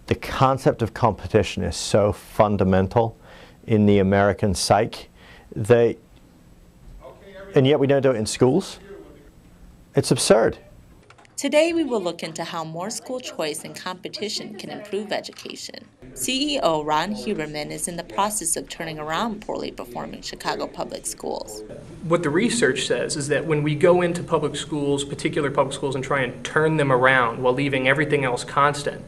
The concept of competition is so fundamental in the American psyche, and yet we don't do it in schools. It's absurd. Today we will look into how more school choice and competition can improve education. CEO Ron Huberman is in the process of turning around poorly performing Chicago public schools. What the research says is that when we go into public schools, particular public schools, and try and turn them around while leaving everything else constant,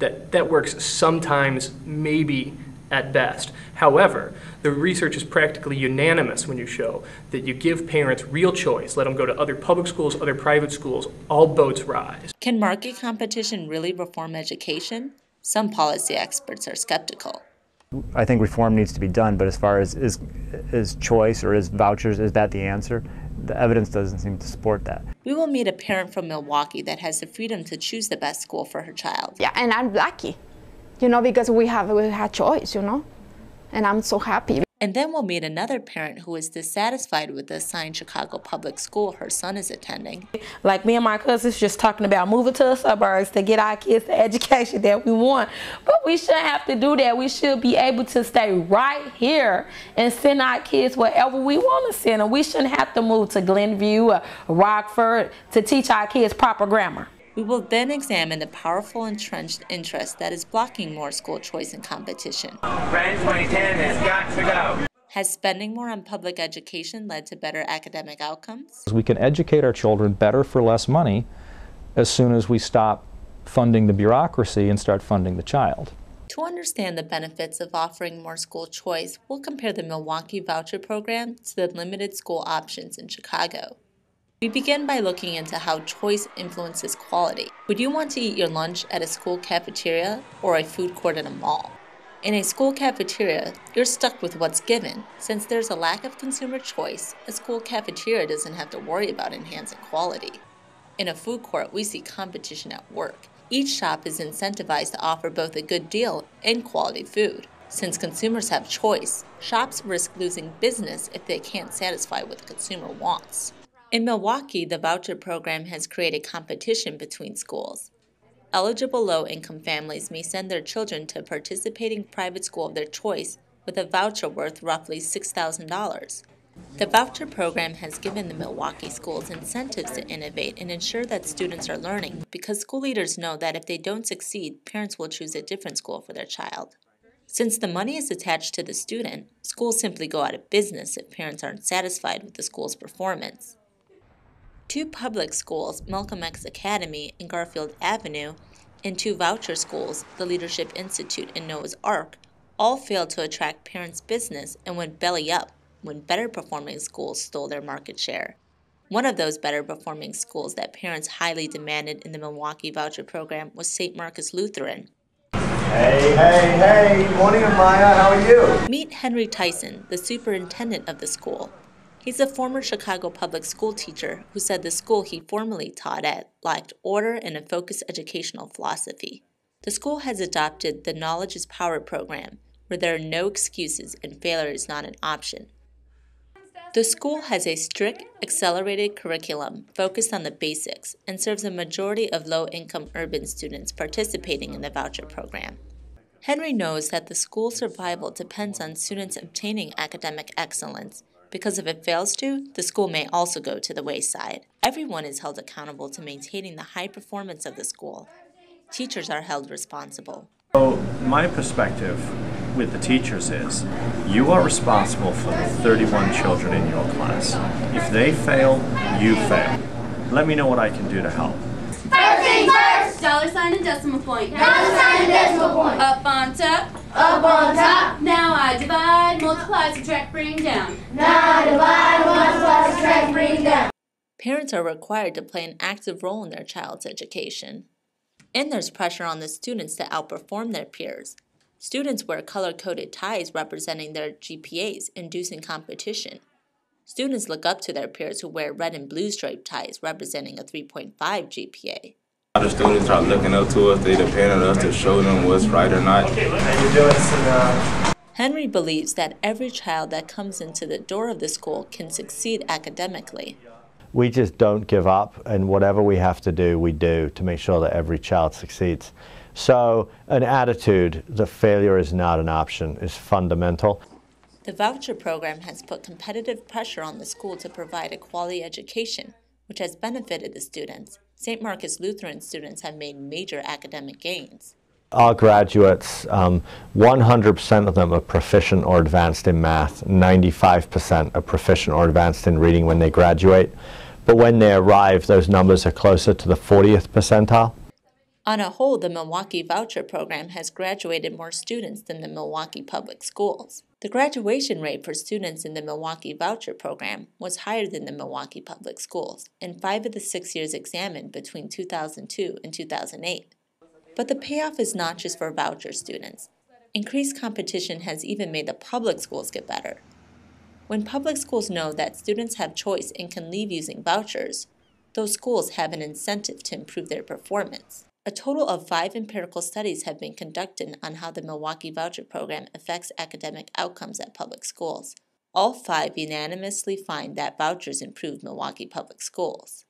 that works sometimes, maybe at best. However, the research is practically unanimous when you show that you give parents real choice, let them go to other public schools, other private schools, all boats rise. Can market competition really reform education? Some policy experts are skeptical. I think reform needs to be done, but as far as is choice or is vouchers, is that the answer? The evidence doesn't seem to support that. We will meet a parent from Milwaukee that has the freedom to choose the best school for her child. Yeah, and I'm lucky, because we had choice, and I'm so happy. And then we'll meet another parent who is dissatisfied with the assigned Chicago public school her son is attending. Like me and my cousins just talking about moving to the suburbs to get our kids the education that we want. But we shouldn't have to do that. We should be able to stay right here and send our kids wherever we want to send them. We shouldn't have to move to Glenview or Rockford to teach our kids proper grammar. We will then examine the powerful entrenched interest that is blocking more school choice and competition. Brand 2010 has got to go. Has spending more on public education led to better academic outcomes? We can educate our children better for less money as soon as we stop funding the bureaucracy and start funding the child. To understand the benefits of offering more school choice, we'll compare the Milwaukee Voucher program to the limited school options in Chicago. We begin by looking into how choice influences quality. Would you want to eat your lunch at a school cafeteria or a food court in a mall? In a school cafeteria, you're stuck with what's given. Since there's a lack of consumer choice, a school cafeteria doesn't have to worry about enhancing quality. In a food court, we see competition at work. Each shop is incentivized to offer both a good deal and quality food. Since consumers have choice, shops risk losing business if they can't satisfy what the consumer wants. In Milwaukee, the voucher program has created competition between schools. Eligible low-income families may send their children to a participating private school of their choice with a voucher worth roughly $6,000. The voucher program has given the Milwaukee schools incentives to innovate and ensure that students are learning, because school leaders know that if they don't succeed, parents will choose a different school for their child. Since the money is attached to the student, schools simply go out of business if parents aren't satisfied with the school's performance. Two public schools, Malcolm X Academy and Garfield Avenue, and two voucher schools, the Leadership Institute and Noah's Ark, all failed to attract parents' business and went belly up when better performing schools stole their market share. One of those better performing schools that parents highly demanded in the Milwaukee Voucher program was St. Marcus Lutheran. Hey, morning, Amaya, how are you? Meet Henry Tyson, the superintendent of the school. He's a former Chicago public school teacher who said the school he formerly taught at lacked order and a focused educational philosophy. The school has adopted the Knowledge is Power program, where there are no excuses and failure is not an option. The school has a strict, accelerated curriculum focused on the basics and serves a majority of low-income urban students participating in the voucher program. Henry knows that the school's survival depends on students obtaining academic excellence, because if it fails to, the school may also go to the wayside. Everyone is held accountable to maintaining the high performance of the school. Teachers are held responsible. So my perspective with the teachers is, you are responsible for the 31 children in your class. If they fail, you fail. Let me know what I can do to help. First things first! Dollar sign and decimal point. Dollar sign and decimal point. Up on top. Up on top. Now I divide, multiply, subtract, bring down. Now I divide, multiply, subtract, bring down. Parents are required to play an active role in their child's education. And there's pressure on the students to outperform their peers. Students wear color-coded ties representing their GPAs, inducing competition. Students look up to their peers who wear red and blue striped ties representing a 3.5 GPA. The students are looking up to us. They depend on us to show them what's right or not. Henry believes that every child that comes into the door of the school can succeed academically. We just don't give up, and whatever we have to do, we do to make sure that every child succeeds. So an attitude that failure is not an option is fundamental. The voucher program has put competitive pressure on the school to provide a quality education, which has benefited the students. St. Marcus Lutheran students have made major academic gains. Our graduates, 100% of them are proficient or advanced in math, 95% are proficient or advanced in reading when they graduate. But when they arrive, those numbers are closer to the 40th percentile. On a whole, the Milwaukee Voucher program has graduated more students than the Milwaukee Public Schools. The graduation rate for students in the Milwaukee Voucher program was higher than the Milwaukee Public Schools in 5 of the 6 years examined between 2002 and 2008. But the payoff is not just for voucher students. Increased competition has even made the public schools get better. When public schools know that students have choice and can leave using vouchers, those schools have an incentive to improve their performance. A total of 5 empirical studies have been conducted on how the Milwaukee Voucher program affects academic outcomes at public schools. All 5 unanimously find that vouchers improve Milwaukee public schools.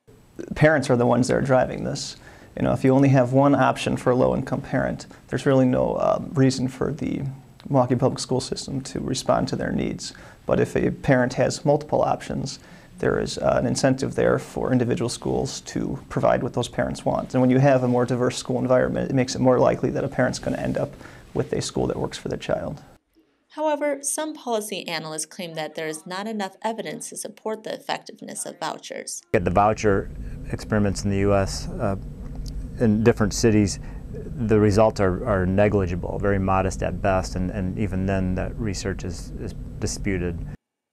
Parents are the ones that are driving this. You know, if you only have one option for a low-income parent, there's really no reason for the Milwaukee public school system to respond to their needs. But if a parent has multiple options, there is an incentive there for individual schools to provide what those parents want. And when you have a more diverse school environment, it makes it more likely that a parent's going to end up with a school that works for their child. However, some policy analysts claim that there is not enough evidence to support the effectiveness of vouchers. At the voucher experiments in the U.S., in different cities, the results are negligible, very modest at best, and even then that research is disputed.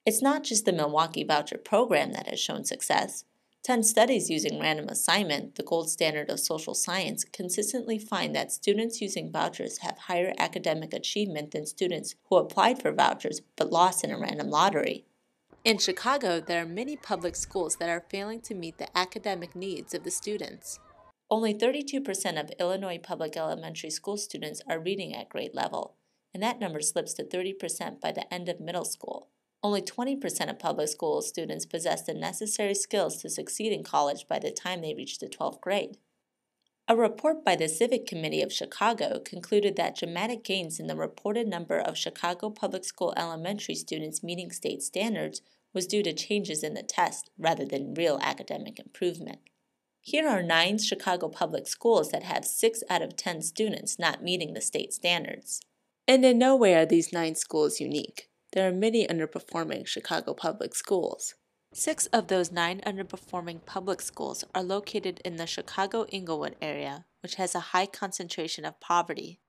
It's not just the Milwaukee Voucher program that has shown success. 10 studies using random assignment, the gold standard of social science, consistently find that students using vouchers have higher academic achievement than students who applied for vouchers but lost in a random lottery. In Chicago, there are many public schools that are failing to meet the academic needs of the students. Only 32% of Illinois public elementary school students are reading at grade level, and that number slips to 30% by the end of middle school. Only 20% of public school students possess the necessary skills to succeed in college by the time they reach the 12th grade. A report by the Civic Committee of Chicago concluded that dramatic gains in the reported number of Chicago public school elementary students meeting state standards was due to changes in the test rather than real academic improvement. Here are 9 Chicago public schools that have 6 out of 10 students not meeting the state standards. And in no way are these 9 schools unique. There are many underperforming Chicago public schools. 6 of those 9 underperforming public schools are located in the Chicago-Inglewood area, which has a high concentration of poverty.